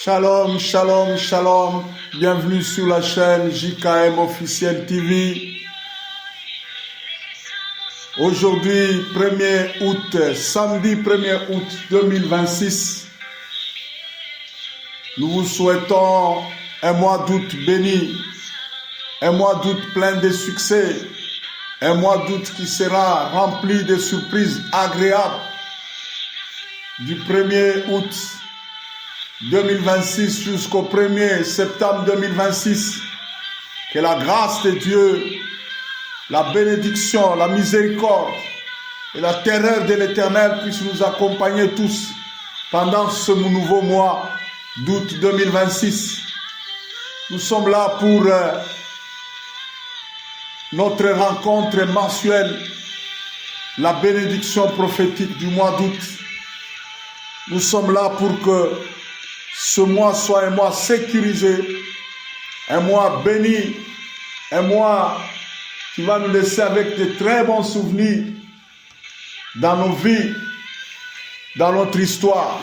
Shalom, shalom, shalom. Bienvenue sur la chaîne JKM Officiel TV. Aujourd'hui, 1er août, samedi 1er août 2026, nous vous souhaitons un mois d'août béni, un mois d'août plein de succès, un mois d'août qui sera rempli de surprises agréables. Du 1er août 2026 jusqu'au 1er septembre 2026, que la grâce de Dieu, la bénédiction, la miséricorde et la terreur de l'Éternel puissent nous accompagner tous pendant ce nouveau mois d'août 2026. Nous sommes là pour notre rencontre mensuelle, la bénédiction prophétique du mois d'août. Nous sommes là pour que ce mois soit un mois sécurisé, un mois béni, un mois qui va nous laisser avec de très bons souvenirs dans nos vies, dans notre histoire.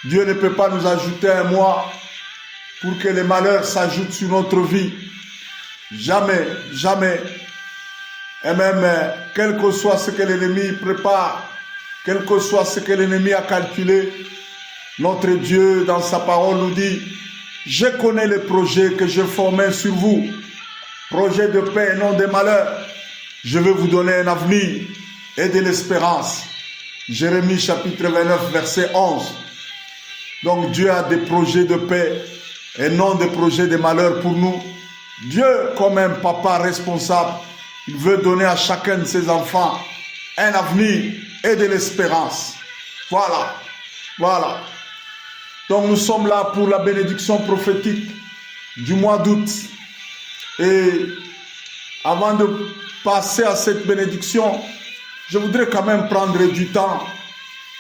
Dieu ne peut pas nous ajouter un mois pour que les malheurs s'ajoutent sur notre vie. Jamais, jamais. Et même, quel que soit ce que l'ennemi prépare, quel que soit ce que l'ennemi a calculé, notre Dieu, dans sa parole, nous dit « Je connais les projets que j'ai formés sur vous, projets de paix et non de malheur. Je vais vous donner un avenir et de l'espérance. » Jérémie chapitre 29, verset 11. Donc Dieu a des projets de paix et non des projets de malheur pour nous. Dieu, comme un papa responsable, il veut donner à chacun de ses enfants un avenir et de l'espérance. Voilà, voilà. Donc nous sommes là pour la bénédiction prophétique du mois d'août. Et avant de passer à cette bénédiction, je voudrais quand même prendre du temps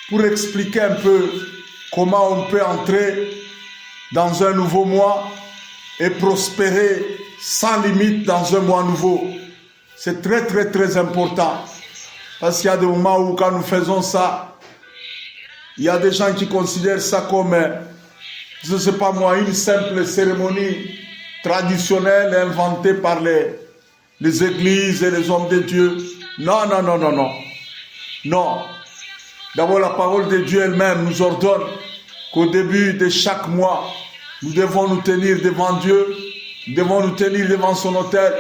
pour expliquer un peu comment on peut entrer dans un nouveau mois et prospérer sans limite dans un mois nouveau. C'est très très très important. Parce qu'il y a des moments où quand nous faisons ça, il y a des gens qui considèrent ça comme, je ne sais pas moi, une simple cérémonie traditionnelle inventée par les églises et les hommes de Dieu. Non, non, non, non, non. Non. D'abord, la parole de Dieu elle-même nous ordonne qu'au début de chaque mois, nous devons nous tenir devant Dieu, nous devons nous tenir devant son autel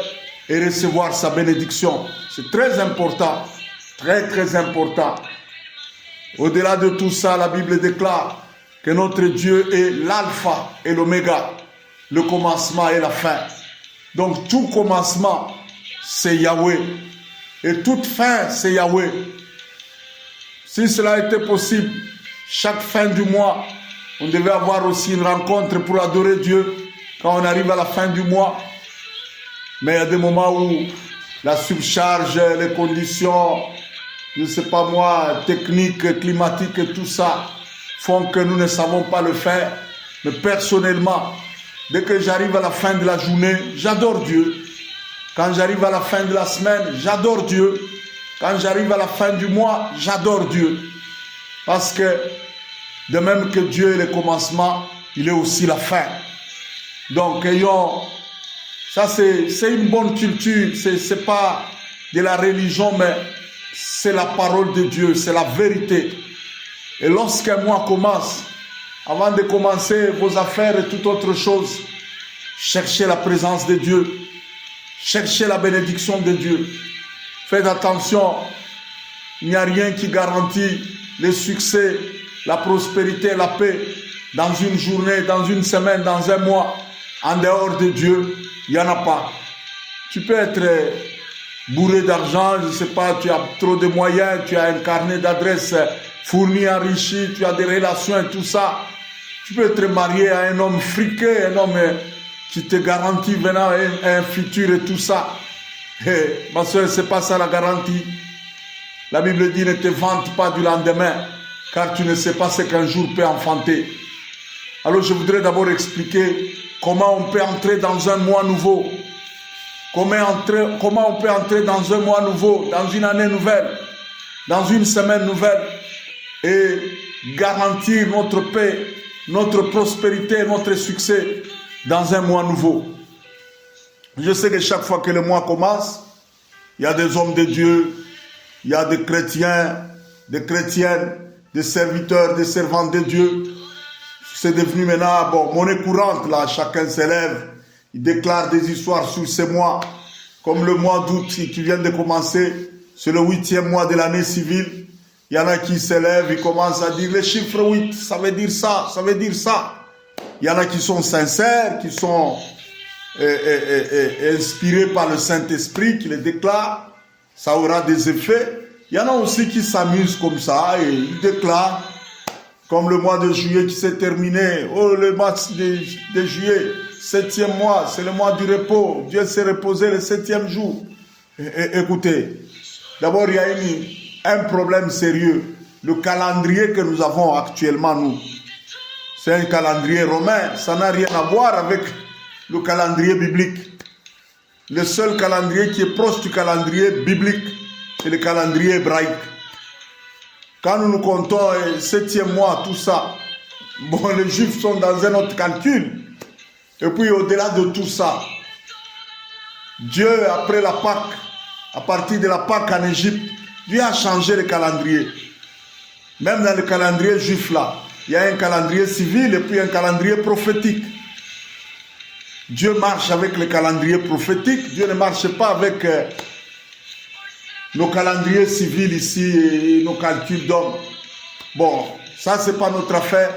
et recevoir sa bénédiction. C'est très important. Très, très important. Au-delà de tout ça, la Bible déclare que notre Dieu est l'alpha et l'oméga, le commencement et la fin. Donc tout commencement, c'est Yahweh. Et toute fin, c'est Yahweh. Si cela était possible, chaque fin du mois, on devait avoir aussi une rencontre pour adorer Dieu quand on arrive à la fin du mois. Mais il y a des moments où la surcharge, les conditions, je ne sais pas moi, techniques, climatiques et tout ça, font que nous ne savons pas le faire. Mais personnellement, dès que j'arrive à la fin de la journée, j'adore Dieu. Quand j'arrive à la fin de la semaine, j'adore Dieu. Quand j'arrive à la fin du mois, j'adore Dieu. Parce que, de même que Dieu est le commencement, il est aussi la fin. Donc, ça c'est une bonne culture, c'est pas de la religion, mais c'est la parole de Dieu, c'est la vérité. Et lorsqu'un mois commence, avant de commencer vos affaires et toute autre chose, cherchez la présence de Dieu, cherchez la bénédiction de Dieu. Faites attention, il n'y a rien qui garantit le succès, la prospérité, la paix dans une journée, dans une semaine, dans un mois. En dehors de Dieu, il n'y en a pas. Tu peux être bourré d'argent, je ne sais pas, tu as trop de moyens, tu as un carnet d'adresses fourni, enrichi, tu as des relations et tout ça. Tu peux être marié à un homme friqué, un homme qui te garantit maintenant un futur et tout ça. Et, ma soeur, c'est pas ça la garantie. La Bible dit ne te vante pas du lendemain, car tu ne sais pas ce qu'un jour peut enfanter. Alors je voudrais d'abord expliquer comment on peut entrer dans un mois nouveau. Comment on peut entrer dans un mois nouveau, dans une année nouvelle, dans une semaine nouvelle et garantir notre paix notre prospérité et notre succès dans un mois nouveau. Je sais que chaque fois que le mois commence, il y a des hommes de Dieu, il y a des chrétiens, des chrétiennes, des serviteurs, des servantes de Dieu. C'est devenu maintenant, bon, monnaie courante, là, chacun s'élève, il déclare des histoires sur ces mois, comme le mois d'août qui vient de commencer, c'est le 8e mois de l'année civile. Il y en a qui s'élèvent, ils commencent à dire, le chiffre 8, ça veut dire ça, ça veut dire ça. Il y en a qui sont sincères, qui sont inspirés par le Saint-Esprit, qui les déclarent, ça aura des effets. Il y en a aussi qui s'amusent comme ça et ils déclarent, comme le mois de juillet qui s'est terminé. Oh, le mois de juillet, 7e mois, c'est le mois du repos. Dieu s'est reposé le 7e jour. Écoutez, d'abord, il y a un problème sérieux. Le calendrier que nous avons actuellement, nous, c'est un calendrier romain. Ça n'a rien à voir avec le calendrier biblique. Le seul calendrier qui est proche du calendrier biblique, c'est le calendrier hébraïque. Quand nous nous comptons le 7e mois, tout ça, bon, les Juifs sont dans un autre calcul. Et puis au-delà de tout ça, Dieu, après la Pâque, à partir de la Pâque en Égypte, Dieu a changé le calendrier. Même dans le calendrier juif là, il y a un calendrier civil et puis un calendrier prophétique. Dieu marche avec le calendrier prophétique, Dieu ne marche pas avec nos calendriers civils ici et nos calculs d'hommes. Bon, ça c'est pas notre affaire,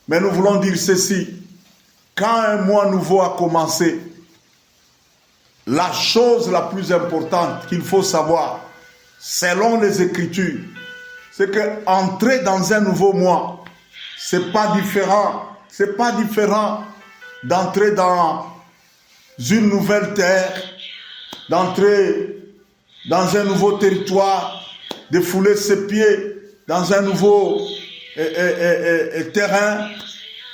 mais nous voulons dire ceci. Quand un mois nouveau a commencé, la chose la plus importante qu'il faut savoir, selon les Écritures, c'est que entrer dans un nouveau mois, c'est pas différent d'entrer dans une nouvelle terre, d'entrer dans un nouveau territoire, de fouler ses pieds dans un nouveau terrain.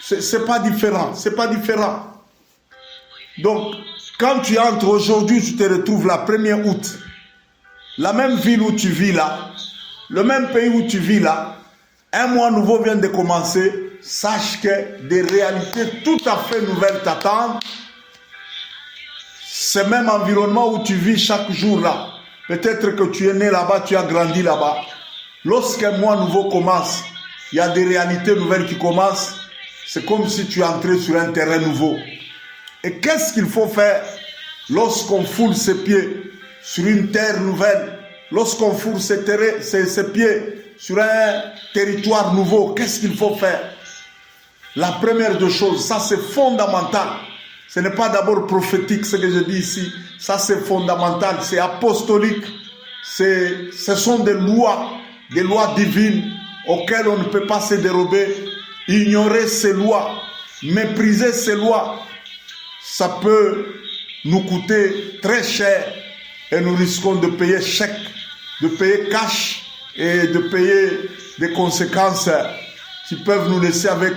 C'est pas différent, c'est pas différent. Donc, quand tu entres aujourd'hui, tu te retrouves la 1er août. La même ville où tu vis là, le même pays où tu vis là, un mois nouveau vient de commencer. Sache que des réalités tout à fait nouvelles t'attendent. Ce même environnement où tu vis chaque jour là. Peut-être que tu es né là-bas, tu as grandi là-bas. Lorsqu'un mois nouveau commence, il y a des réalités nouvelles qui commencent. C'est comme si tu entrais sur un terrain nouveau. Et qu'est-ce qu'il faut faire lorsqu'on foule ses pieds sur une terre nouvelle? Lorsqu'on foule ses pieds sur un territoire nouveau, qu'est-ce qu'il faut faire? La première des choses, ça c'est fondamental. Ce n'est pas d'abord prophétique ce que je dis ici. Ça c'est fondamental, c'est apostolique. Ce sont des lois divines auxquelles on ne peut pas se dérober. Ignorer ces lois, mépriser ces lois, ça peut nous coûter très cher et nous risquons de payer chèque, de payer cash et de payer des conséquences qui peuvent nous laisser avec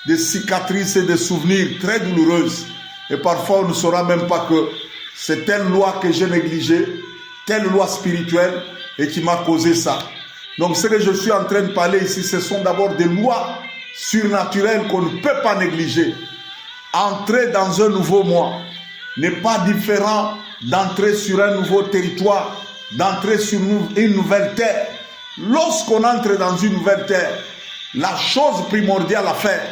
des cicatrices et des souvenirs très douloureuses. Et parfois on ne saura même pas que c'est telle loi que j'ai négligée, telle loi spirituelle et qui m'a causé ça. Donc ce que je suis en train de parler ici, ce sont d'abord des lois surnaturelles qu'on ne peut pas négliger. Entrer dans un nouveau mois n'est pas différent d'entrer sur un nouveau territoire, d'entrer sur une nouvelle terre. Lorsqu'on entre dans une nouvelle terre, la chose primordiale à faire,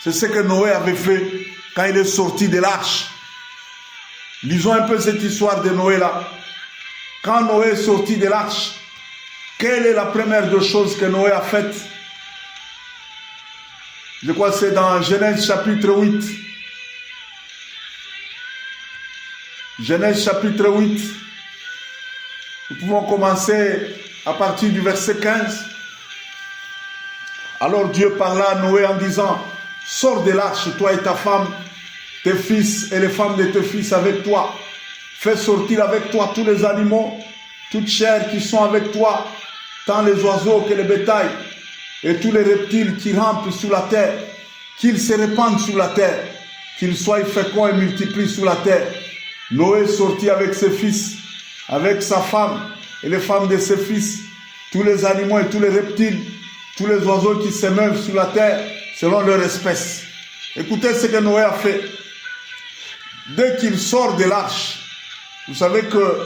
c'est ce que Noé avait fait quand il est sorti de l'arche. Lisons un peu cette histoire de Noé là. Quand Noé est sorti de l'arche, quelle est la première des choses que Noé a faites? Je crois que c'est dans Genèse chapitre 8. Genèse chapitre 8. Nous pouvons commencer à partir du verset 15. Alors Dieu parla à Noé en disant: sors de l'arche, toi et ta femme, tes fils et les femmes de tes fils avec toi. Fais sortir avec toi tous les animaux, toutes chair qui sont avec toi, tant les oiseaux que les bétails, et tous les reptiles qui rampent sur la terre, qu'ils se répandent sur la terre, qu'ils soient féconds et multiplient sur la terre. Noé sortit avec ses fils, avec sa femme et les femmes de ses fils, tous les animaux et tous les reptiles, tous les oiseaux qui s'émeuvent sur la terre selon leur espèce. Écoutez ce que Noé a fait. Dès qu'il sort de l'arche, vous savez que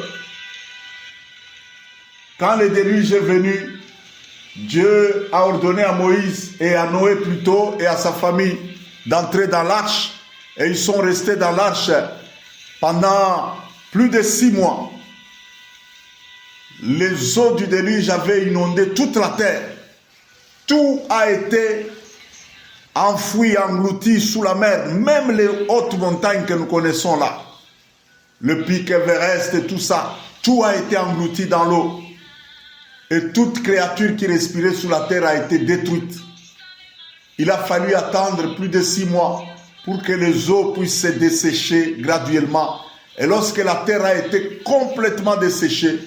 quand le déluge est venu, Dieu a ordonné à Moïse et à Noé plutôt et à sa famille d'entrer dans l'arche, et ils sont restés dans l'arche pendant plus de 6 mois. Les eaux du déluge avaient inondé toute la terre. Tout a été enfoui, englouti sous la mer, même les hautes montagnes que nous connaissons là. Le pic Everest et tout ça, tout a été englouti dans l'eau. Et toute créature qui respirait sous la terre a été détruite. Il a fallu attendre plus de 6 mois pour que les eaux puissent se dessécher graduellement. Et lorsque la terre a été complètement desséchée,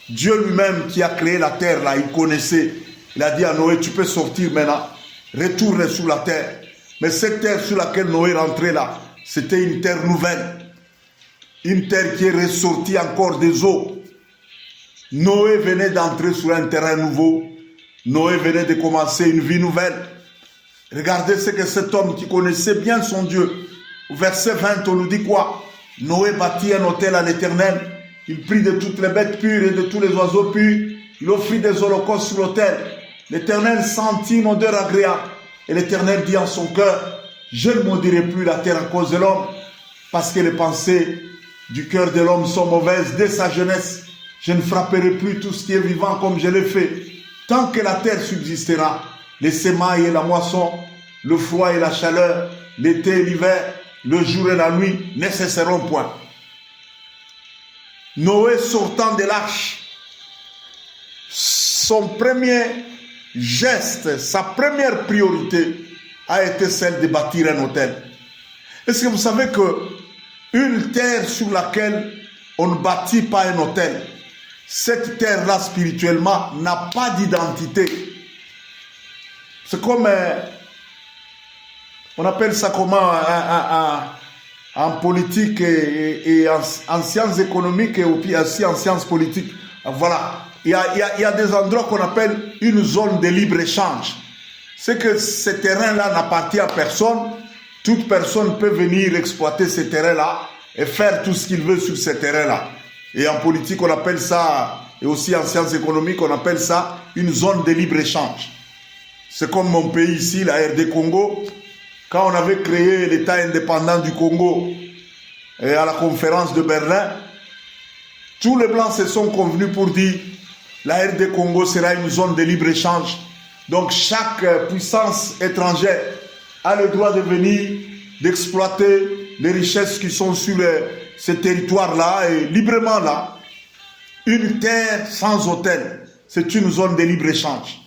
Dieu lui-même qui a créé la terre là, il connaissait. Il a dit à Noé, tu peux sortir maintenant, retourne sur la terre. Mais cette terre sur laquelle Noé rentrait là, c'était une terre nouvelle. Une terre qui est ressortie encore des eaux. Noé venait d'entrer sur un terrain nouveau. Noé venait de commencer une vie nouvelle. Regardez ce que cet homme qui connaissait bien son Dieu. Au verset 20, on nous dit quoi? Noé bâtit un autel à l'Éternel. Il prit de toutes les bêtes pures et de tous les oiseaux purs. Il offrit des holocaustes sur l'autel. L'Éternel sentit une odeur agréable. Et l'Éternel dit en son cœur, je ne maudirai plus la terre à cause de l'homme, parce que les pensées du cœur de l'homme sont mauvaises dès sa jeunesse. Je ne frapperai plus tout ce qui est vivant comme je l'ai fait. Tant que la terre subsistera, les semailles et la moisson, le froid et la chaleur, l'été et l'hiver, le jour et la nuit ne cesseront point. Noé sortant de l'arche, son premier geste, sa première priorité a été celle de bâtir un autel. Est-ce que vous savez que une terre sur laquelle on ne bâtit pas un autel, cette terre-là spirituellement n'a pas d'identité. C'est comme, on appelle ça comment en politique et en sciences économiques et aussi en sciences politiques. Voilà, il y a des endroits qu'on appelle une zone de libre-échange. C'est que ce terrain-là n'appartient à personne. Toute personne peut venir exploiter ce terrain-là et faire tout ce qu'il veut sur ce terrain-là. Et en politique, on appelle ça, et aussi en sciences économiques, on appelle ça une zone de libre-échange. C'est comme mon pays ici, la RD Congo. Quand on avait créé l'État indépendant du Congo et à la conférence de Berlin, tous les Blancs se sont convenus pour dire la RD Congo sera une zone de libre-échange. Donc chaque puissance étrangère a le droit de venir, d'exploiter les richesses qui sont sur ces territoires-là et librement là. Une terre sans autel, c'est une zone de libre-échange.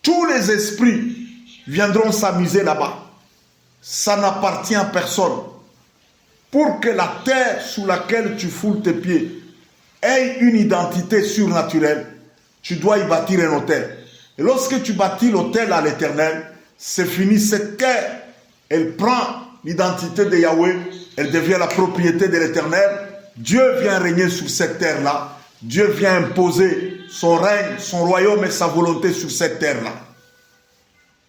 Tous les esprits viendront s'amuser là-bas. Ça n'appartient à personne. Pour que la terre sous laquelle tu foules tes pieds ait une identité surnaturelle, tu dois y bâtir un autel. Et lorsque tu bâtis l'autel à l'Éternel, c'est fini. Cette terre, elle prend l'identité de Yahweh, elle devient la propriété de l'Éternel. Dieu vient régner sur cette terre-là. Dieu vient imposer son règne, son royaume et sa volonté sur cette terre-là.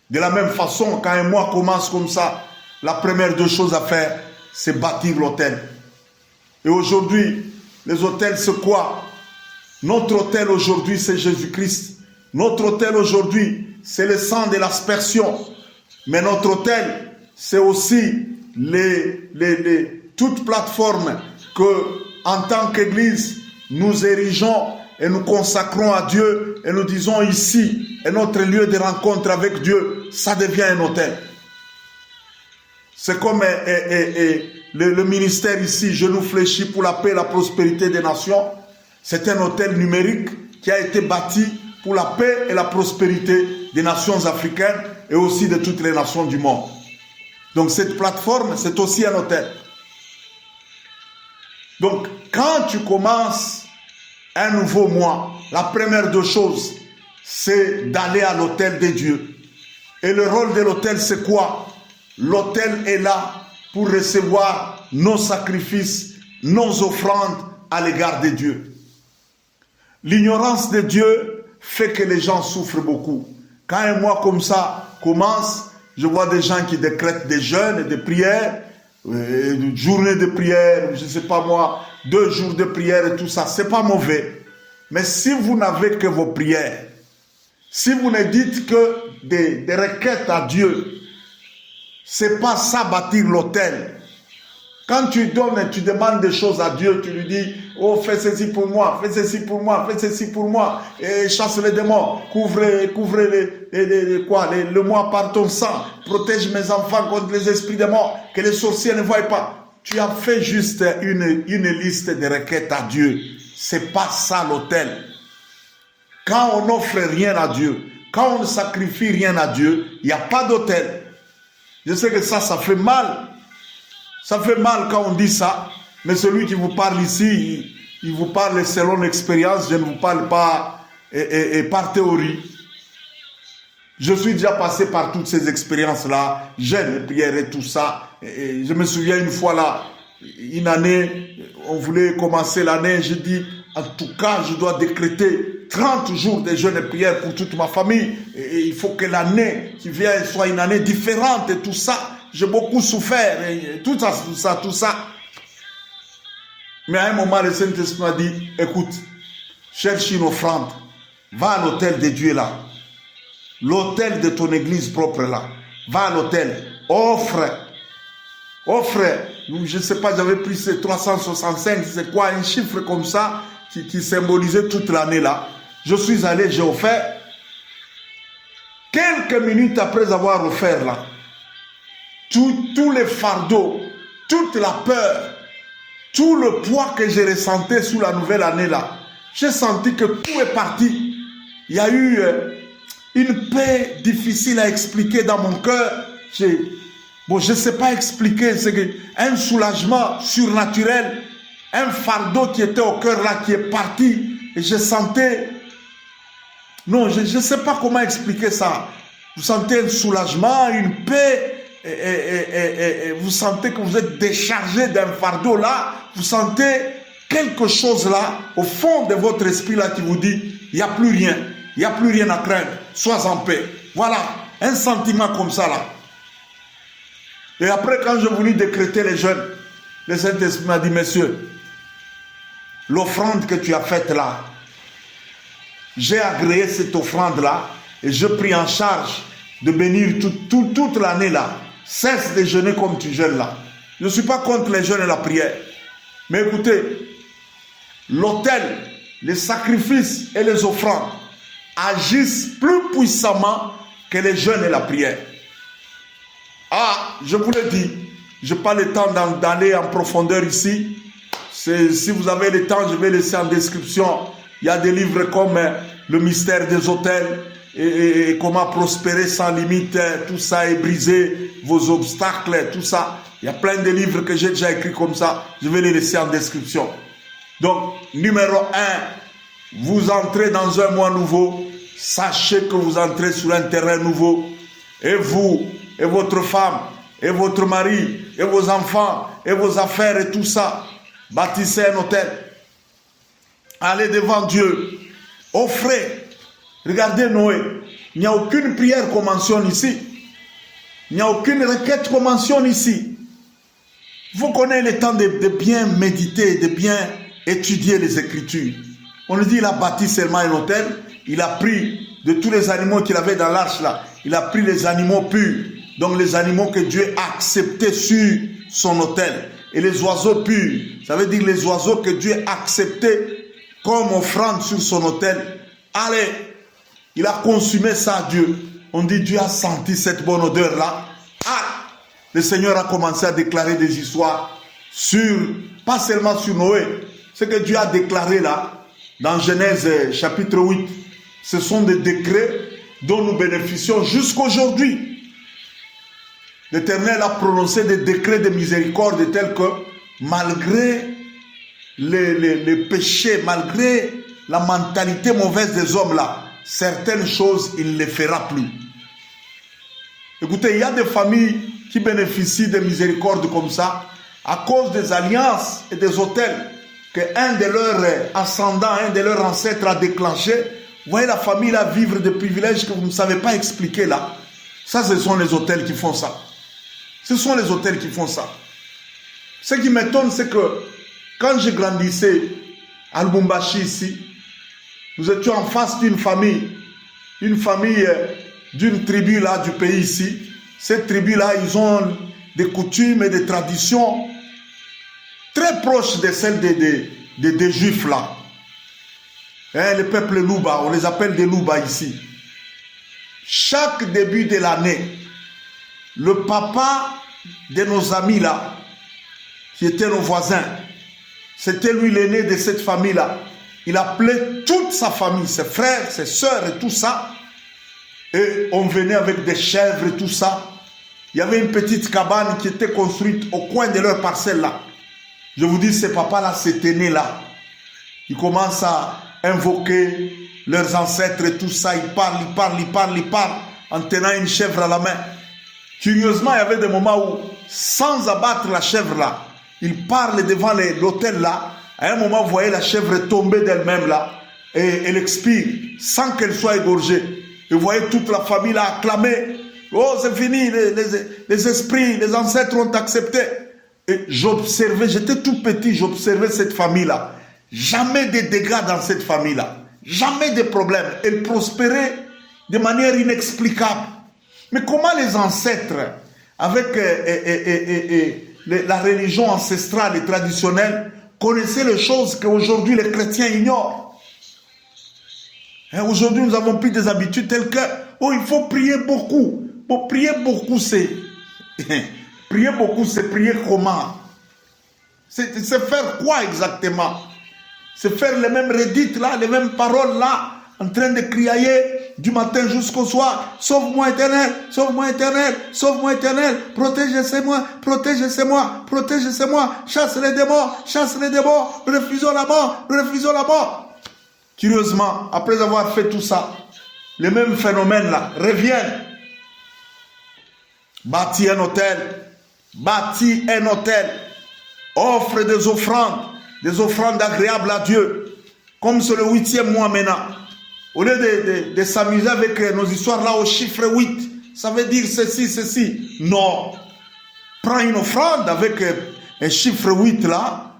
De la même façon, quand un mois commence comme ça, la première des choses à faire, c'est bâtir l'autel. Et aujourd'hui, les autels, c'est quoi? Notre autel aujourd'hui, c'est Jésus-Christ. Notre autel aujourd'hui, c'est le sang de l'aspersion. Mais notre autel, c'est aussi toute plateforme que, en tant qu'Église, nous érigeons et nous consacrons à Dieu et nous disons ici est notre lieu de rencontre avec Dieu. Ça devient un autel. C'est comme le ministère ici, Genoux fléchis pour la paix et la prospérité des nations. C'est un autel numérique qui a été bâti pour la paix et la prospérité des nations africaines et aussi de toutes les nations du monde. Donc cette plateforme, c'est aussi un autel. Donc quand tu commences un nouveau mois, la première des choses, c'est d'aller à l'autel de Dieu. Et le rôle de l'autel, c'est quoi? L'autel est là pour recevoir nos sacrifices, nos offrandes à l'égard de Dieu. L'ignorance de Dieu fait que les gens souffrent beaucoup. Quand un mois comme ça commence, je vois des gens qui décrètent des jeûnes et des prières, une journée de prière, je ne sais pas moi, 2 jours de prière et tout ça, c'est pas mauvais. Mais si vous n'avez que vos prières, si vous ne dites que des requêtes à Dieu, c'est pas ça bâtir l'autel. Quand tu donnes, tu demandes des choses à Dieu, tu lui dis, oh, fais ceci pour moi, fais ceci pour moi, fais ceci pour moi, et chasse les démons, couvre le moi par ton sang, protège mes enfants contre les esprits des morts, que les sorciers ne voient pas. Tu as fait juste une liste de requêtes à Dieu. C'est pas ça l'autel. Quand on n'offre rien à Dieu, quand on ne sacrifie rien à Dieu, il n'y a pas d'autel. Je sais que ça fait mal. Ça fait mal quand on dit ça, mais celui qui vous parle ici, il vous parle selon l'expérience, je ne vous parle pas par théorie. Je suis déjà passé par toutes ces expériences-là, jeûne, prière et tout ça. Et je me souviens une fois là, une année, on voulait commencer l'année, j'ai dit, en tout cas, je dois décréter 30 jours de jeûne et prière pour toute ma famille. Et il faut que l'année qui vient soit une année différente et tout ça. J'ai beaucoup souffert, et tout ça. Mais à un moment, le Saint-Esprit m'a dit, écoute, cherche une offrande, va à l'autel de Dieu là, l'autel de ton église propre là, va à l'autel, offre, je ne sais pas, j'avais pris ces 365, c'est quoi, un chiffre comme ça, qui symbolisait toute l'année là. Je suis allé, j'ai offert, quelques minutes après avoir offert là, tous les fardeaux, toute la peur, tout le poids que j'ai ressenti sous la nouvelle année là, j'ai senti que tout est parti. Il y a eu une paix difficile à expliquer dans mon cœur. Je ne sais pas expliquer, c'est un soulagement surnaturel, un fardeau qui était au cœur là, qui est parti. Et je sentais, non, je ne sais pas comment expliquer ça. Vous sentez un soulagement, une paix. Et vous sentez que vous êtes déchargé d'un fardeau là, vous sentez quelque chose là, au fond de votre esprit là qui vous dit, il n'y a plus rien à craindre, sois en paix. Voilà, un sentiment comme ça là. Et après quand je voulais décréter les jeûnes, le Saint-Esprit m'a dit, monsieur, l'offrande que tu as faite là, j'ai agréé cette offrande là, et je pris en charge de bénir toute l'année là. Cesse de jeûner comme tu jeûnes là. Je ne suis pas contre les jeûnes et la prière. Mais écoutez, l'autel, les sacrifices et les offrandes agissent plus puissamment que les jeûnes et la prière. Ah, je vous le dis, je n'ai pas le temps d'aller en profondeur ici. Si vous avez le temps, je vais laisser en description. Il y a des livres comme Le mystère des autels. Et comment prospérer sans limite, tout ça est brisé, vos obstacles, tout ça. Il y a plein de livres que j'ai déjà écrits comme ça. Je vais les laisser en description. Donc, numéro 1, vous entrez dans un mois nouveau. Sachez que vous entrez sur un terrain nouveau. Et vous, et votre femme, et votre mari, et vos enfants, et vos affaires, et tout ça. Bâtissez un hôtel. Allez devant Dieu. Offrez. Regardez Noé, il n'y a aucune prière qu'on mentionne ici. Il n'y a aucune requête qu'on mentionne ici. Il faut qu'on ait le temps de bien méditer, de bien étudier les Écritures. On nous dit qu'il a bâti seulement un hôtel. Il a pris de tous les animaux qu'il avait dans l'arche là. Il a pris les animaux purs. Donc les animaux que Dieu a acceptés sur son hôtel. Et les oiseaux purs. Ça veut dire les oiseaux que Dieu a acceptés comme offrande sur son hôtel. Allez. Il a consumé ça à Dieu. On dit Dieu a senti cette bonne odeur-là. Ah, le Seigneur a commencé à déclarer des histoires pas seulement sur Noé. Ce que Dieu a déclaré là, dans Genèse chapitre 8, ce sont des décrets dont nous bénéficions jusqu'aujourd'hui. L'Éternel a prononcé des décrets de miséricorde tels que malgré les péchés, malgré la mentalité mauvaise des hommes là, certaines choses, il ne les fera plus. Écoutez, il y a des familles qui bénéficient de miséricorde comme ça à cause des alliances et des autels qu'un de leurs ascendants, un de leurs ancêtres a déclenché Vous voyez la famille là vivre des privilèges que vous ne savez pas expliquer là. Ça, ce sont les hôtels qui font ça. Ce sont les hôtels qui font ça. Ce qui m'étonne, c'est que quand je grandissais à Lubumbashi ici, nous étions en face d'une famille d'une tribu là du pays ici. Cette tribu là, ils ont des coutumes et des traditions très proches de celles des Juifs là. Hein, le peuple Luba, on les appelle des Luba ici. Chaque début de l'année, le papa de nos amis là, qui étaient nos voisins, c'était lui l'aîné de cette famille là. Il appelait toute sa famille, ses frères, ses sœurs et tout ça. Et on venait avec des chèvres et tout ça. Il y avait une petite cabane qui était construite au coin de leur parcelle là. Je vous dis, ces papas-là, cet aîné là, ils commencent à invoquer leurs ancêtres et tout ça. Ils parlent, en tenant une chèvre à la main. Curieusement, il y avait des moments où, sans abattre la chèvre là, ils parlent devant l'autel là. À un moment, vous voyez la chèvre tomber d'elle-même là, et elle expire, sans qu'elle soit égorgée. Et vous voyez toute la famille là acclamer. Oh, c'est fini, les esprits, les ancêtres ont accepté. Et j'observais, j'étais tout petit, j'observais cette famille-là. Jamais de dégâts dans cette famille-là. Jamais de problèmes. Elle prospérait de manière inexplicable. Mais comment les ancêtres, avec la religion ancestrale et traditionnelle, connaissaient les choses qu'aujourd'hui les chrétiens ignorent? Aujourd'hui, nous avons pris des habitudes telles que, oh, il faut prier beaucoup. Bon, prier beaucoup, c'est... prier beaucoup, c'est prier comment? C'est faire quoi exactement? C'est faire les mêmes redites là, les mêmes paroles là, en train de crier du matin jusqu'au soir. Sauve-moi éternel, sauve-moi éternel, sauve-moi éternel, protège-moi, protège-moi, protège-moi, chasse les démons, refusons la mort, refusons la mort. Curieusement, après avoir fait tout ça, les mêmes phénomènes là reviennent. Bâtis un hôtel, offre des offrandes agréables à Dieu, comme c'est le 8e mois maintenant. Au lieu de s'amuser avec nos histoires là au chiffre 8, ça veut dire ceci. Non. Prends une offrande avec un chiffre 8 là,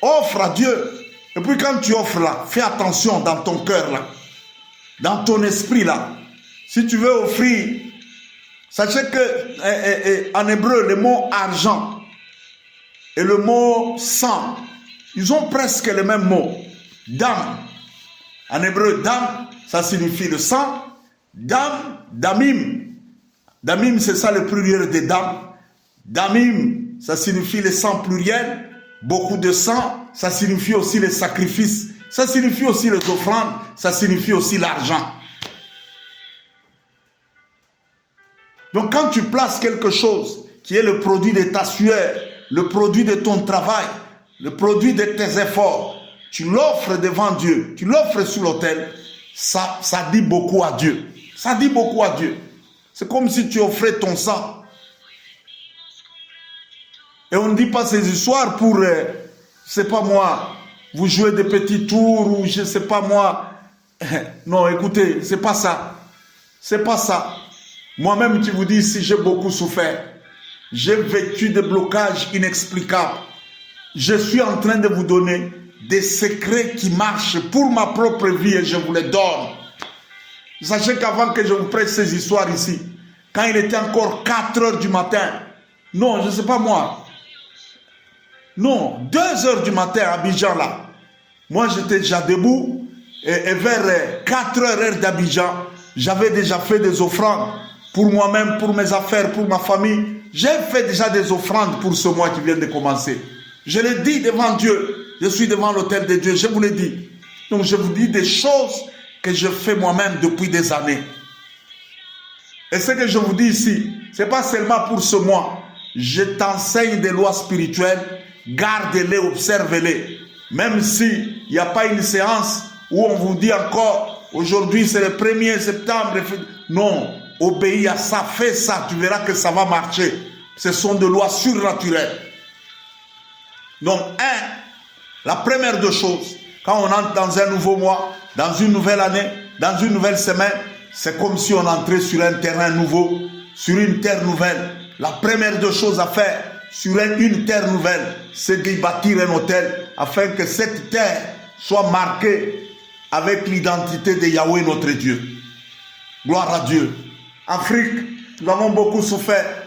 offre à Dieu. Et puis quand tu offres là, fais attention dans ton cœur là, dans ton esprit là. Si tu veux offrir, sachez que en hébreu, le mot argent et le mot sang, ils ont presque le même mot. Dam. En hébreu, dam, ça signifie le sang. Dam, damim. Damim, c'est ça le pluriel de dam. Damim, ça signifie le sang pluriel. Beaucoup de sang, ça signifie aussi les sacrifices. Ça signifie aussi les offrandes. Ça signifie aussi l'argent. Donc quand tu places quelque chose qui est le produit de ta sueur, le produit de ton travail, le produit de tes efforts, tu l'offres devant Dieu, tu l'offres sur l'autel, ça dit beaucoup à Dieu. Ça dit beaucoup à Dieu. C'est comme si tu offrais ton sang. Et on ne dit pas ces histoires pour, je ne sais pas moi, vous jouez des petits tours ou je ne sais pas moi. Non, écoutez, c'est pas ça. C'est pas ça. Moi-même qui vous dis ici, j'ai beaucoup souffert. J'ai vécu des blocages inexplicables. Je suis en train de vous donner des secrets qui marchent pour ma propre vie et je vous les donne. Sachez qu'avant que je vous prête ces histoires ici, quand il était encore 4 heures du matin, non, je ne sais pas moi, non, 2 heures du matin à Abidjan là, moi j'étais déjà debout et vers 4 heures d'Abidjan, j'avais déjà fait des offrandes pour moi-même, pour mes affaires, pour ma famille. J'ai fait déjà des offrandes pour ce mois qui vient de commencer. Je l'ai dit devant Dieu. Je suis devant l'autel de Dieu. Je vous l'ai dit. Donc je vous dis des choses que je fais moi-même depuis des années. Et ce que je vous dis ici, ce n'est pas seulement pour ce mois. Je t'enseigne des lois spirituelles. Gardez-les, observez-les. Même s'il n'y a pas une séance où on vous dit encore, aujourd'hui c'est le 1er septembre. Non. Obéis à ça, fais ça, tu verras que ça va marcher. Ce sont des lois surnaturelles. Donc, la première des choses, quand on entre dans un nouveau mois, dans une nouvelle année, dans une nouvelle semaine, c'est comme si on entrait sur un terrain nouveau, sur une terre nouvelle. La première des choses à faire sur une terre nouvelle, c'est de bâtir un hôtel afin que cette terre soit marquée avec l'identité de Yahweh notre Dieu. Gloire à Dieu. Afrique, nous avons beaucoup souffert.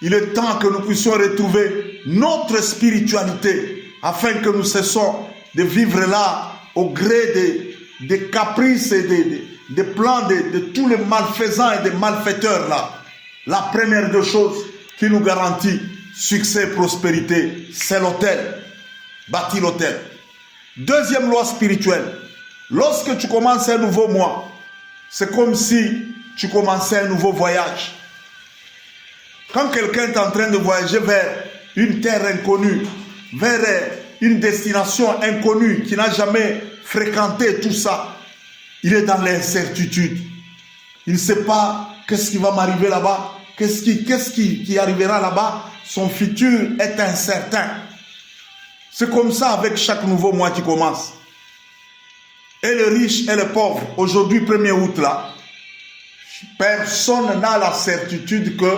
Il est temps que nous puissions retrouver notre spiritualité afin que nous cessons de vivre là au gré des caprices et des plans de tous les malfaisants et des malfaiteurs là. La première des choses qui nous garantit succès et prospérité, c'est l'autel. Bâtir l'autel. Deuxième loi spirituelle. Lorsque tu commences un nouveau mois, c'est comme si tu commençais un nouveau voyage. Quand quelqu'un est en train de voyager vers une terre inconnue, vers une destination inconnue, qui n'a jamais fréquenté tout ça, il est dans l'incertitude. Il ne sait pas qu'est-ce qui va m'arriver là-bas, qu'est-ce qui arrivera là-bas. Son futur est incertain. C'est comme ça avec chaque nouveau mois qui commence. Et le riche et le pauvre, aujourd'hui 1er août là, personne n'a la certitude que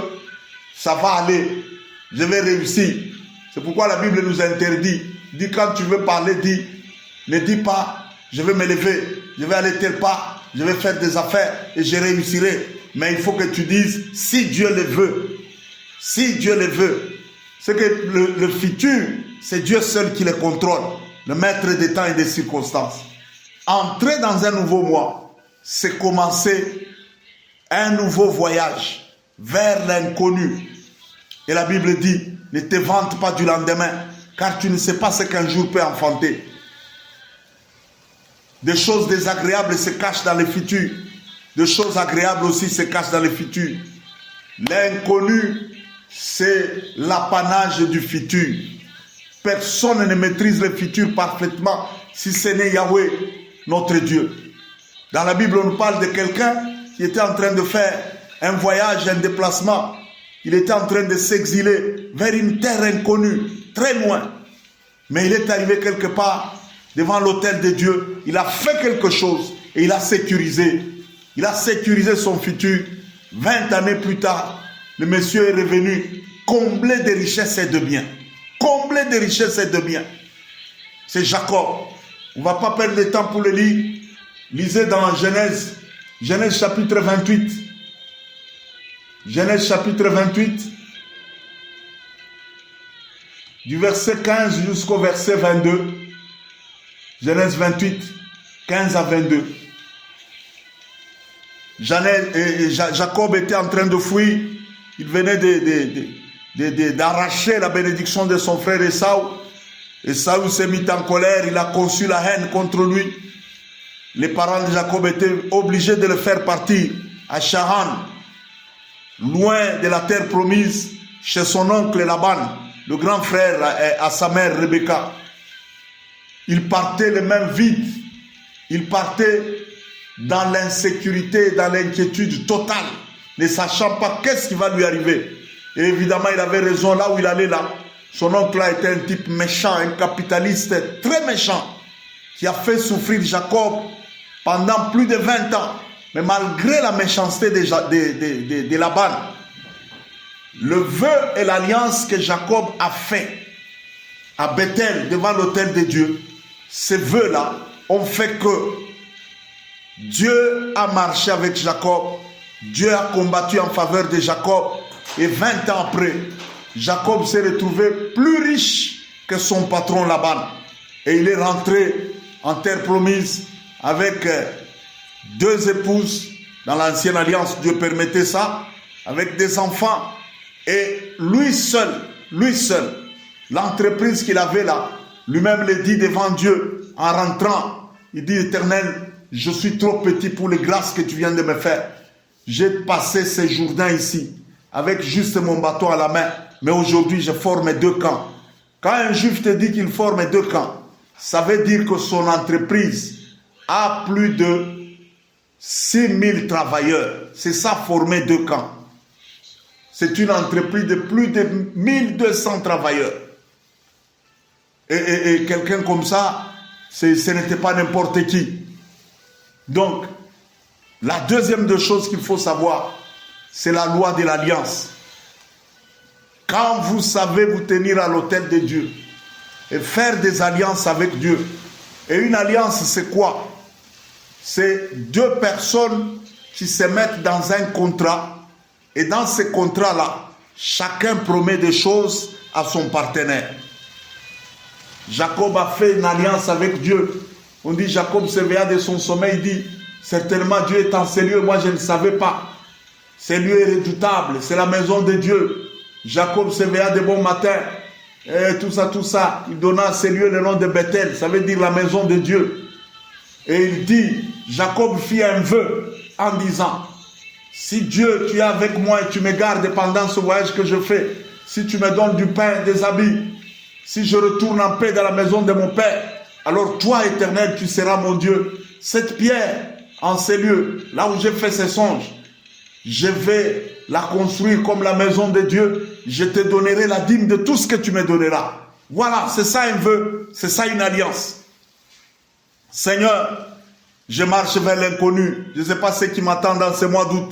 ça va aller, je vais réussir. C'est pourquoi la Bible nous interdit. Dis quand tu veux parler, dis, ne dis pas, je vais me lever, je vais aller tel part, je vais faire des affaires et je réussirai. Mais il faut que tu dises, si Dieu le veut, si Dieu le veut. C'est que le futur, c'est Dieu seul qui le contrôle, le maître des temps et des circonstances. Entrer dans un nouveau mois, c'est commencer un nouveau voyage vers l'inconnu. Et la Bible dit, ne te vante pas du lendemain, car tu ne sais pas ce qu'un jour peut enfanter. Des choses désagréables se cachent dans le futur. Des choses agréables aussi se cachent dans le futur. L'inconnu, c'est l'apanage du futur. Personne ne maîtrise le futur parfaitement si ce n'est Yahweh, notre Dieu. Dans la Bible, on nous parle de quelqu'un qui était en train de faire un voyage, un déplacement. Il était en train de s'exiler vers une terre inconnue, très loin. Mais il est arrivé quelque part devant l'autel de Dieu. Il a fait quelque chose et il a sécurisé. Il a sécurisé son futur. 20 années plus tard, le monsieur est revenu comblé de richesses et de biens. Comblé de richesses et de biens. C'est Jacob. On ne va pas perdre de temps pour le lire. Lisez dans Genèse. Genèse chapitre 28. Genèse chapitre 28. Du verset 15 jusqu'au verset 22. Genèse 28, 15 à 22. Jacob était en train de fuir. Il venait d'arracher la bénédiction de son frère Esaü. Esaü s'est mis en colère. Il a conçu la haine contre lui. Les parents de Jacob étaient obligés de le faire partir à Charan, loin de la terre promise, chez son oncle Laban, le grand frère à sa mère Rebecca. Il partait les mains vides. Il partait dans l'insécurité, dans l'inquiétude totale, ne sachant pas qu'est-ce qui va lui arriver. Et évidemment, il avait raison là où il allait là. Son oncle là était un type méchant, un capitaliste très méchant, qui a fait souffrir Jacob pendant plus de 20 ans. Mais malgré la méchanceté de Laban, le vœu et l'alliance que Jacob a fait à Bethel, devant l'autel de Dieu, ces vœux-là ont fait que Dieu a marché avec Jacob. Dieu a combattu en faveur de Jacob. Et 20 ans après, Jacob s'est retrouvé plus riche que son patron Laban. Et il est rentré en terre promise avec 2 épouses. Dans l'ancienne alliance, Dieu permettait ça. Avec des enfants. Et lui seul, l'entreprise qu'il avait là, lui-même le dit devant Dieu en rentrant. Il dit, Éternel, je suis trop petit pour les grâces que tu viens de me faire. J'ai passé ces jours-là ici avec juste mon bâton à la main. Mais aujourd'hui, je forme 2 camps. Quand un juif te dit qu'il forme 2 camps, ça veut dire que son entreprise a plus de 6000 travailleurs. C'est ça, former 2 camps. C'est une entreprise de plus de 1200 travailleurs. Et quelqu'un comme ça, ce n'était pas n'importe qui. Donc, La deuxième des choses qu'il faut savoir, c'est la loi de l'alliance. Quand vous savez vous tenir à l'autel de Dieu et faire des alliances avec Dieu, et une alliance c'est quoi? C'est deux personnes qui se mettent dans un contrat, et dans ce contrat-là, chacun promet des choses à son partenaire. Jacob a fait une alliance avec Dieu. On dit Jacob s'éveilla de son sommeil, il dit certainement Dieu est en ces lieux, moi je ne savais pas. Ces lieux est redoutable, c'est la maison de Dieu. Jacob s'éveilla de bon matin, et tout ça. Il donna à ces lieux le nom de Bethel, ça veut dire la maison de Dieu. Et il dit, Jacob fit un vœu en disant, si Dieu tu es avec moi et tu me gardes pendant ce voyage que je fais, si tu me donnes du pain, des habits, si je retourne en paix dans la maison de mon Père, alors toi, Éternel, tu seras mon Dieu. Cette pierre, en ces lieux, là où j'ai fait ces songes, je vais la construire comme la maison de Dieu. Je te donnerai la dîme de tout ce que tu me donneras. Voilà, c'est ça un vœu, c'est ça une alliance. Seigneur, je marche vers l'inconnu. Je ne sais pas ce qui m'attend dans ce mois d'août.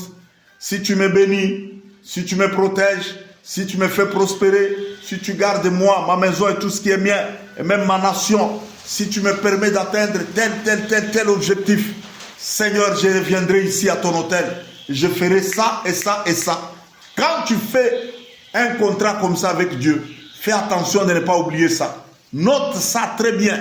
Si tu me bénis, si tu me protèges, si tu me fais prospérer, si tu gardes moi, ma maison et tout ce qui est mien, et même ma nation, si tu me permets d'atteindre tel objectif, Seigneur, je reviendrai ici à ton hôtel. Je ferai ça et ça et ça. Quand tu fais un contrat comme ça avec Dieu, fais attention de ne pas oublier ça. Note ça très bien.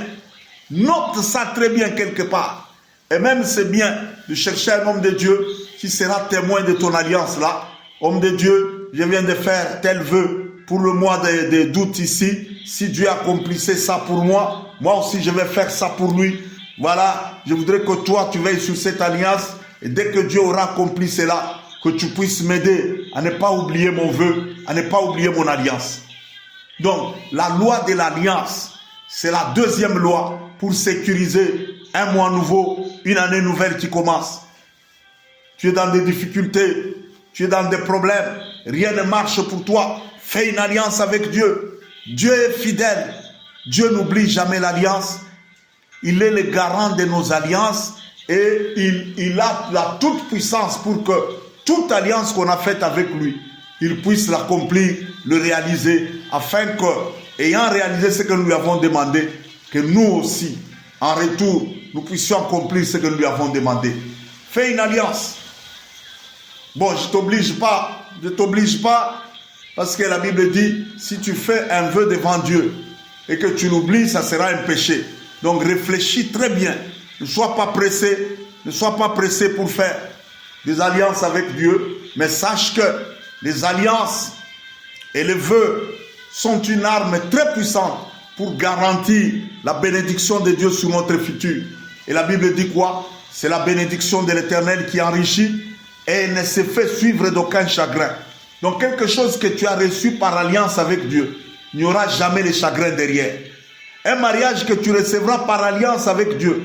Note ça très bien quelque part. Et même c'est bien de chercher un homme de Dieu qui sera témoin de ton alliance là. Homme de Dieu, je viens de faire tel vœu pour le mois d'août ici. Si Dieu accomplissait ça pour moi, moi aussi je vais faire ça pour lui. Voilà, je voudrais que toi tu veilles sur cette alliance. Et dès que Dieu aura accompli cela, que tu puisses m'aider à ne pas oublier mon vœu, à ne pas oublier mon alliance. Donc, la loi de l'alliance, c'est la deuxième loi pour sécuriser un mois nouveau, une année nouvelle qui commence. Tu es dans des difficultés, tu es dans des problèmes, rien ne marche pour toi. Fais une alliance avec Dieu. Dieu est fidèle. Dieu n'oublie jamais l'alliance. Il est le garant de nos alliances. Et il a la toute puissance pour que toute alliance qu'on a faite avec lui, il puisse l'accomplir, le réaliser, afin que, ayant réalisé ce que nous lui avons demandé, que nous aussi, en retour, nous puissions accomplir ce que nous lui avons demandé. Fais une alliance. Bon, je ne t'oblige pas, parce que la Bible dit, si tu fais un vœu devant Dieu, et que tu l'oublies, ça sera un péché. Donc réfléchis très bien. Ne sois pas pressé pour faire des alliances avec Dieu, mais sache que les alliances et les vœux sont une arme très puissante pour garantir la bénédiction de Dieu sur notre futur. Et la Bible dit quoi? C'est la bénédiction de l'Éternel qui enrichit et ne se fait suivre d'aucun chagrin. Donc quelque chose que tu as reçu par alliance avec Dieu, il n'y aura jamais de chagrin derrière. Un mariage que tu recevras par alliance avec Dieu,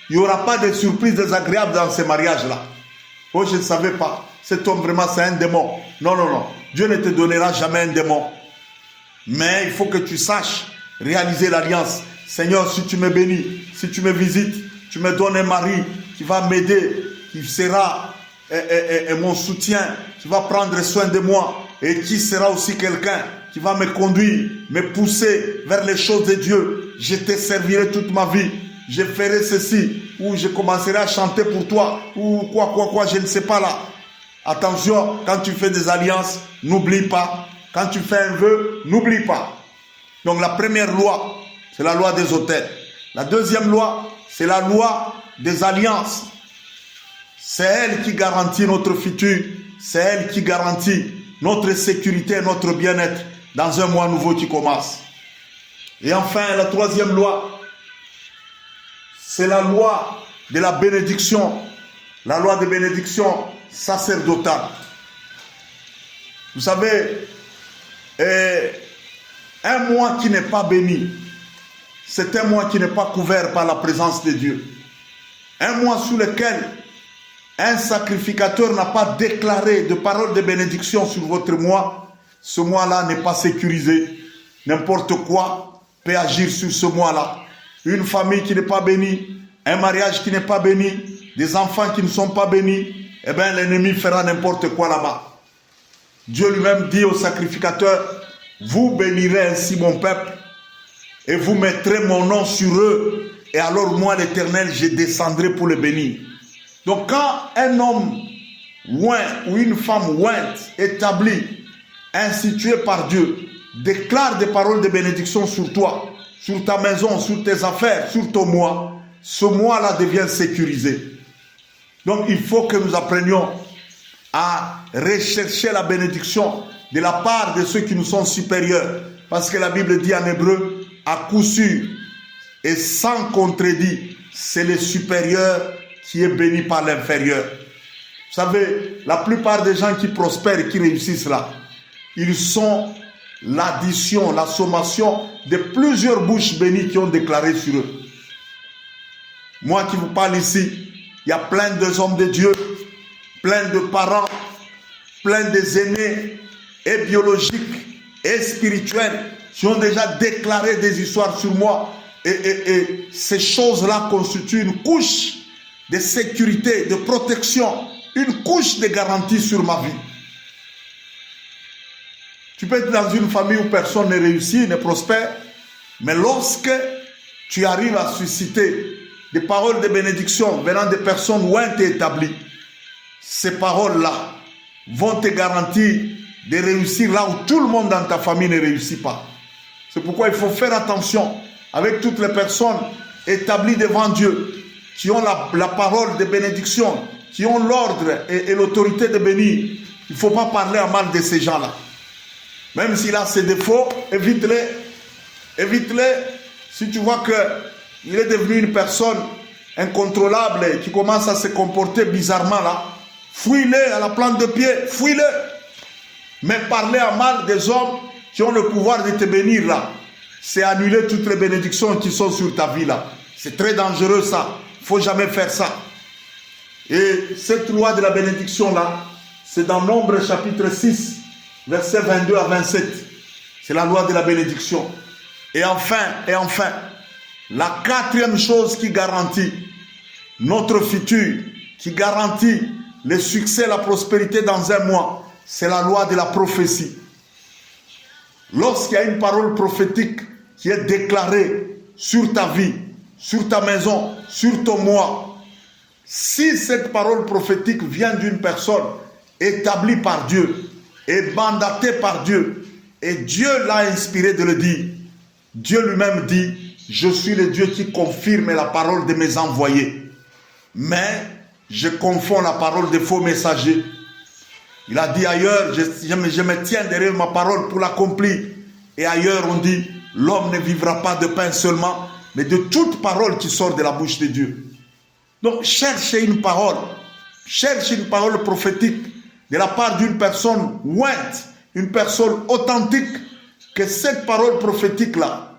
il n'y aura pas de surprises désagréables dans ce mariage-là. Oh, je ne savais pas. Cet homme vraiment, c'est un démon. Non. Dieu ne te donnera jamais un démon. Mais il faut que tu saches réaliser l'alliance. Seigneur, si tu me bénis, si tu me visites, tu me donnes un mari qui va m'aider, qui sera mon soutien, qui va prendre soin de moi et qui sera aussi quelqu'un qui va me conduire, me pousser vers les choses de Dieu. Je te servirai toute ma vie. Je ferai ceci, ou je commencerai à chanter pour toi, ou quoi, je ne sais pas là. Attention, quand tu fais des alliances, n'oublie pas. Quand tu fais un vœu, n'oublie pas. Donc la première loi, c'est la loi des autels. La deuxième loi, c'est la loi des alliances. C'est elle qui garantit notre futur, c'est elle qui garantit notre sécurité et notre bien-être dans un mois nouveau qui commence. Et enfin, la troisième loi, c'est la loi de la bénédiction, la loi de bénédiction sacerdotale. Vous savez, un mois qui n'est pas béni, c'est un mois qui n'est pas couvert par la présence de Dieu. Un mois sous lequel un sacrificateur n'a pas déclaré de parole de bénédiction sur votre mois, ce mois-là n'est pas sécurisé. N'importe quoi peut agir sur ce mois-là. Une famille qui n'est pas bénie, un mariage qui n'est pas béni, des enfants qui ne sont pas bénis, eh bien l'ennemi fera n'importe quoi là-bas. Dieu lui-même dit au sacrificateur, vous bénirez ainsi mon peuple et vous mettrez mon nom sur eux et alors moi l'Éternel je descendrai pour le bénir. Donc quand un homme oint ou une femme ointe, établie, instituée par Dieu, déclare des paroles de bénédiction sur toi, sur ta maison, sur tes affaires, sur ton mois, ce mois-là devient sécurisé. Donc il faut que nous apprenions à rechercher la bénédiction de la part de ceux qui nous sont supérieurs. Parce que la Bible dit en hébreu, à coup sûr et sans contredit, c'est le supérieur qui est béni par l'inférieur. Vous savez, la plupart des gens qui prospèrent et qui réussissent là, ils sont l'addition, la sommation de plusieurs bouches bénies qui ont déclaré sur eux. Moi qui vous parle ici, il y a plein d'hommes de Dieu, plein de parents, plein des aînés, et biologiques, et spirituels, qui ont déjà déclaré des histoires sur moi. Et ces choses-là constituent une couche de sécurité, de protection, une couche de garantie sur ma vie. Tu peux être dans une famille où personne ne réussit, ne prospère, mais lorsque tu arrives à susciter des paroles de bénédiction venant des personnes ointes et établies, ces paroles-là vont te garantir de réussir là où tout le monde dans ta famille ne réussit pas. C'est pourquoi il faut faire attention avec toutes les personnes établies devant Dieu, qui ont la parole de bénédiction, qui ont l'ordre et l'autorité de bénir. Il ne faut pas parler en mal de ces gens-là. Même s'il a ses défauts, évite-les. Évite-les. Si tu vois qu'il est devenu une personne incontrôlable et qui commence à se comporter bizarrement là, fuis-le à la plante de pied, fuis-le. Mais parler en mal des hommes qui ont le pouvoir de te bénir là, c'est annuler toutes les bénédictions qui sont sur ta vie là. C'est très dangereux ça. Il ne faut jamais faire ça. Et cette loi de la bénédiction là, c'est dans Nombre chapitre 6, versets 22 à 27. C'est la loi de la bénédiction. Et enfin, la quatrième chose qui garantit notre futur, qui garantit le succès, la prospérité dans un mois, c'est la loi de la prophétie. Lorsqu'il y a une parole prophétique qui est déclarée sur ta vie, sur ta maison, sur ton mois, si cette parole prophétique vient d'une personne établie par Dieu et mandatée par Dieu, et Dieu l'a inspiré de le dire, Dieu lui-même dit, je suis le Dieu qui confirme la parole de mes envoyés. Mais je confonds la parole des faux messagers. Il a dit ailleurs, je me tiens derrière ma parole pour l'accomplir. Et ailleurs on dit, l'homme ne vivra pas de pain seulement, mais de toute parole qui sort de la bouche de Dieu. Donc cherchez une parole prophétique de la part d'une personne ointe, une personne authentique, que cette parole prophétique-là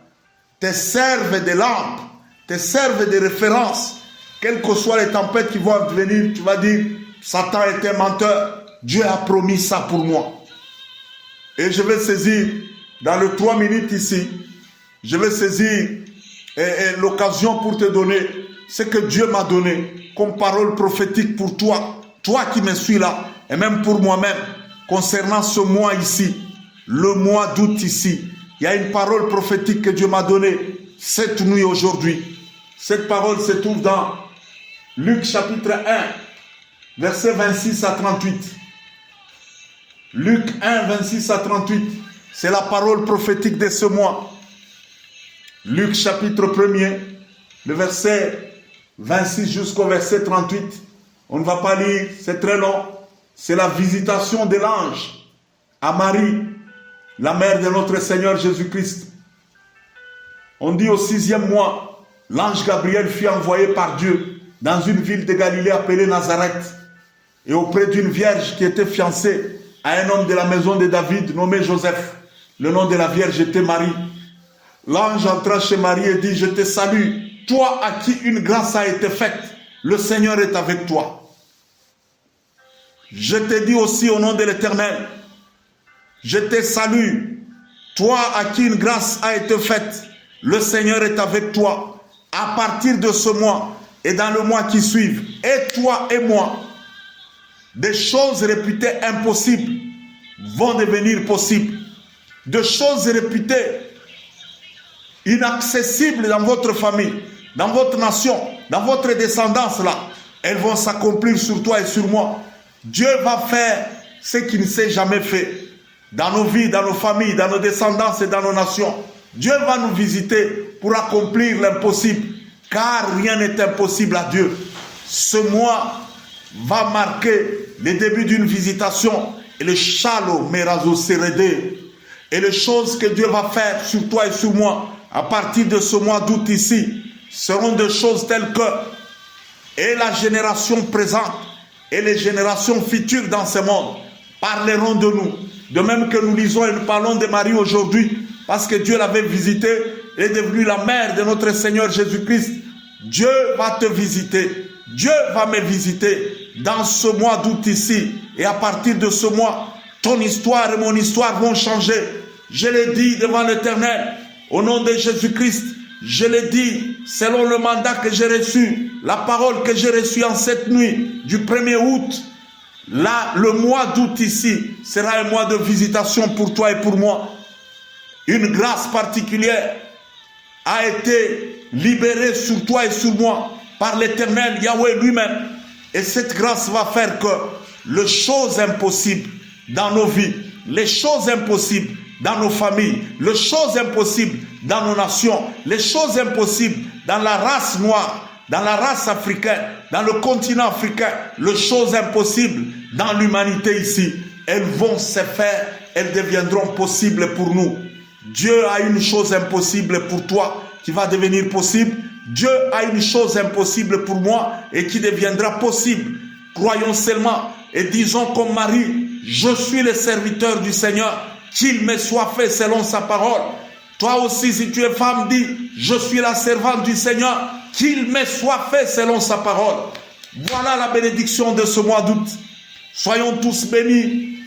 te serve de lampe, te serve de référence. Quelles que soient les tempêtes qui vont venir, tu vas dire, Satan est un menteur, Dieu a promis ça pour moi. Et je vais saisir, dans les 3 minutes ici, je vais saisir l'occasion pour te donner ce que Dieu m'a donné comme parole prophétique pour toi, toi qui me suis là, et même pour moi-même, concernant ce mois ici, le mois d'août ici. Il y a une parole prophétique que Dieu m'a donnée cette nuit aujourd'hui. Cette parole se trouve dans Luc chapitre 1, versets 26 à 38. Luc 1, 26 à 38. C'est la parole prophétique de ce mois. Luc chapitre 1er, le verset 26 jusqu'au verset 38. On ne va pas lire, c'est très long. C'est la visitation de l'ange à Marie, la mère de notre Seigneur Jésus-Christ. On dit au 6e mois, l'ange Gabriel fut envoyé par Dieu dans une ville de Galilée appelée Nazareth, et auprès d'une vierge qui était fiancée à un homme de la maison de David nommé Joseph. Le nom de la vierge était Marie. L'ange entra chez Marie et dit, je te salue, toi à qui une grâce a été faite, le Seigneur est avec toi. Je te dis aussi au nom de l'Éternel, je te salue, toi à qui une grâce a été faite, le Seigneur est avec toi. À partir de ce mois, et dans le mois qui suivent, et toi et moi, des choses réputées impossibles vont devenir possibles. Des choses réputées inaccessibles dans votre famille, dans votre nation, dans votre descendance là, elles vont s'accomplir sur toi et sur moi. Dieu va faire ce qu'il ne s'est jamais fait dans nos vies, dans nos familles, dans nos descendances et dans nos nations. Dieu va nous visiter pour accomplir l'impossible, car rien n'est impossible à Dieu. Ce mois va marquer le début d'une visitation et le chalo merazo sérédé. Et les choses que Dieu va faire sur toi et sur moi à partir de ce mois d'août ici seront des choses telles que et la génération présente et les générations futures dans ce monde parleront de nous. De même que nous lisons et nous parlons de Marie aujourd'hui, parce que Dieu l'avait visitée, elle est devenue la mère de notre Seigneur Jésus-Christ. Dieu va te visiter, Dieu va me visiter dans ce mois d'août ici. Et à partir de ce mois, ton histoire et mon histoire vont changer. Je l'ai dit devant l'Éternel, au nom de Jésus-Christ, je l'ai dit selon le mandat que j'ai reçu, la parole que j'ai reçue en cette nuit du 1er août. Là, le mois d'août ici sera un mois de visitation pour toi et pour moi. Une grâce particulière a été libérée sur toi et sur moi par l'Éternel Yahweh lui-même. Et cette grâce va faire que les choses impossibles dans nos vies, les choses impossibles dans nos familles, les choses impossibles dans nos nations, les choses impossibles dans la race noire, dans la race africaine, dans le continent africain, les choses impossibles dans l'humanité ici, elles vont se faire, elles deviendront possibles pour nous. Dieu a une chose impossible pour toi qui va devenir possible. Dieu a une chose impossible pour moi et qui deviendra possible. Croyons seulement et disons comme Marie, je suis le serviteur du Seigneur, qu'il me soit fait selon sa parole. Toi aussi, si tu es femme, dis, je suis la servante du Seigneur, qu'il me soit fait selon sa parole. Voilà la bénédiction de ce mois d'août. Soyons tous bénis,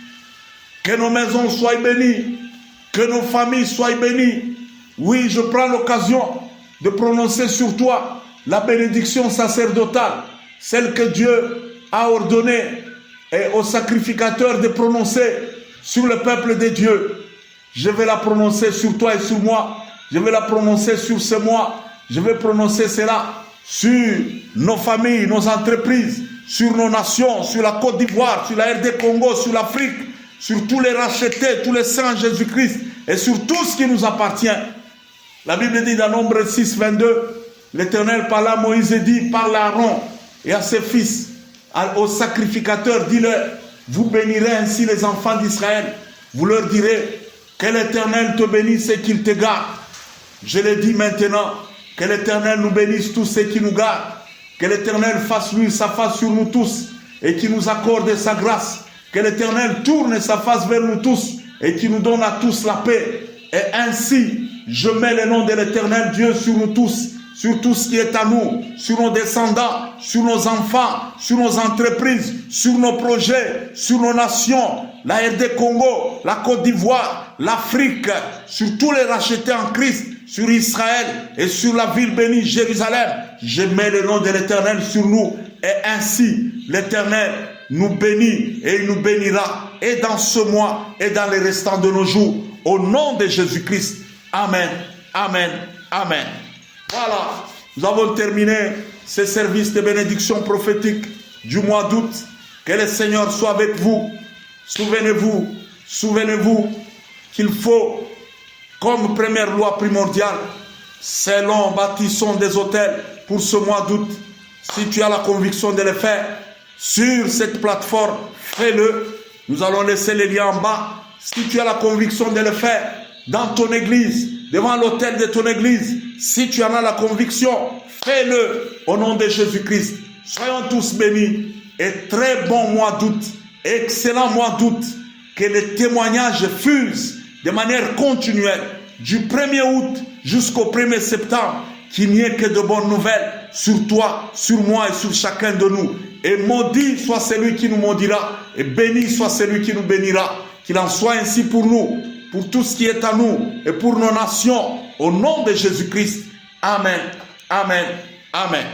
que nos maisons soient bénies, que nos familles soient bénies. Oui, je prends l'occasion de prononcer sur toi la bénédiction sacerdotale, celle que Dieu a ordonnée aux sacrificateurs de prononcer sur le peuple de Dieu. Je vais la prononcer sur toi et sur moi. Je vais la prononcer sur ce mois. Je vais prononcer cela sur nos familles, nos entreprises, sur nos nations, sur la Côte d'Ivoire, sur la RD Congo, sur l'Afrique, sur tous les rachetés, tous les saints Jésus-Christ et sur tout ce qui nous appartient. La Bible dit dans Nombre 6, 22, l'Éternel parla à Moïse et dit, parle à Aaron et à ses fils, aux sacrificateurs, dis-leur, vous bénirez ainsi les enfants d'Israël. Vous leur direz, que l'Éternel te bénisse et qu'il te garde. Je le dis maintenant, que l'Éternel nous bénisse tous ceux qui nous gardent. Que l'Éternel fasse lui sa face sur nous tous et qui nous accorde sa grâce. Que l'Éternel tourne sa face vers nous tous et qui nous donne à tous la paix. Et ainsi, je mets le nom de l'Éternel Dieu sur nous tous, sur tout ce qui est à nous, sur nos descendants, sur nos enfants, sur nos entreprises, sur nos projets, sur nos nations, la RD Congo, la Côte d'Ivoire, l'Afrique, sur tous les rachetés en Christ, sur Israël et sur la ville bénie Jérusalem. Je mets le nom de l'Éternel sur nous et ainsi l'Éternel nous bénit et il nous bénira et dans ce mois et dans les restants de nos jours. Au nom de Jésus-Christ. Amen. Amen. Amen. Voilà, nous avons terminé ce service de bénédiction prophétique du mois d'août. Que le Seigneur soit avec vous. Souvenez-vous qu'il faut, comme première loi primordiale, selon bâtissons des hôtels pour ce mois d'août. Si tu as la conviction de le faire sur cette plateforme, fais-le. Nous allons laisser les liens en bas. Si tu as la conviction de le faire dans ton église, devant l'autel de ton église, si tu en as la conviction, fais-le au nom de Jésus-Christ. Soyons tous bénis et très bon mois d'août, excellent mois d'août, que les témoignages fusent de manière continuelle du 1er août jusqu'au 1er septembre, qu'il n'y ait que de bonnes nouvelles sur toi, sur moi et sur chacun de nous. Et maudit soit celui qui nous maudira et béni soit celui qui nous bénira. Qu'il en soit ainsi pour nous, pour tout ce qui est à nous et pour nos nations, au nom de Jésus-Christ. Amen, amen, amen.